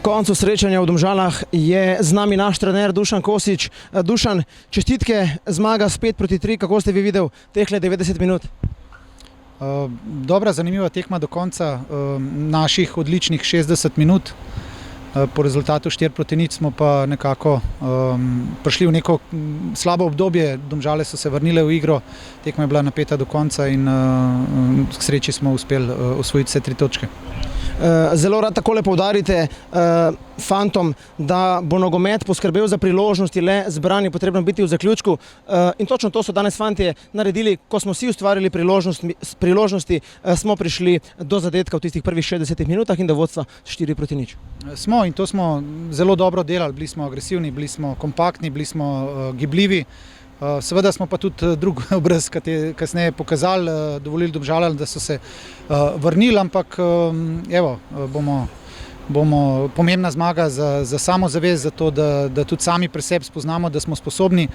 koncu srečanja v Domžalah je z nami naš trener Dušan Kosič. Dušan, čestitke, zmaga s 5-3, kako ste vi videli tehle 90 minut? Dobra, zanimiva tekma do konca naših odličnih 60 minut. Po rezultatu 4-0 smo pa nekako prišli v neko slabo obdobje. Domžale so se vrnile v igro, tekma je bila napeta do konca in k sreči smo uspeli osvojiti vse 3 točke. Zelo rad takole poudarite fantom, da bo nogomet poskrbel za priložnosti, le zbrani potrebno biti v zaključku. In točno to so danes fantje naredili, ko smo vsi ustvarili priložnosti, smo prišli do zadetka v tistih prvih 60 minutah in do vodstva 4-0. Smo in to smo zelo dobro delali, bili smo agresivni, bili smo kompaktni, bili smo gibljivi. Seveda smo pa tudi drug obraz kasneje pokazali, dovolili Domžalam, da so se vrnili, ampak evo, bomo pomembna zmaga za samozavest, za to, da tudi sami pri sebi spoznamo, da smo sposobni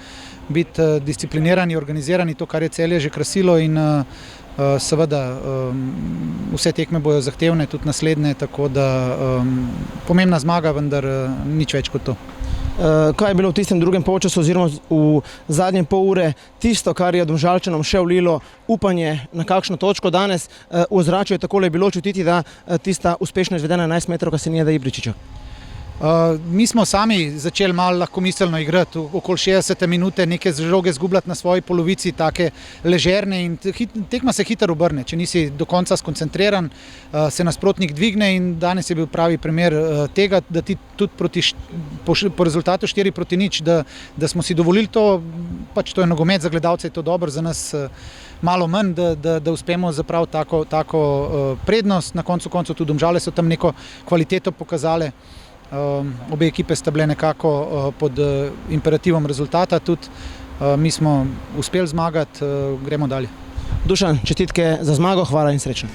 biti disciplinirani, organizirani, to, kar je Celje že krasilo in seveda vse tekme bojo zahtevne, tudi naslednje, tako da pomembna zmaga, vendar nič več kot to. Kaj je bilo v tistem drugem polčasu oziroma v zadnjem pol ure tisto, kar je Domžalčanom še vlilo upanje na kakšno točko danes? V ozračju je takole bilo čutiti, da tista uspešno izvedena 11-metrovka Senijada Ibričića. Mi smo sami začeli malo lahkomiselno igrati, okoli 60 minute neke žoge zgubljati na svoji polovici, take ležerne in tekma se hitro obrne. Če nisi do konca skoncentriran, se nasprotnik dvigne in danes je bil pravi primer tega, da ti tudi po rezultatu 4-0, da smo si dovolili to, pač to je nogomet, za gledalce je to dobro, za nas malo manj, da uspemo zapraviti tako prednost. Na koncu tudi Domžale so tam neko kvaliteto pokazale. Obe ekipe sta bile nekako pod imperativom rezultata, tudi mi smo uspeli zmagati, gremo dalje. Dušan, čestitke za zmago, hvala in srečno.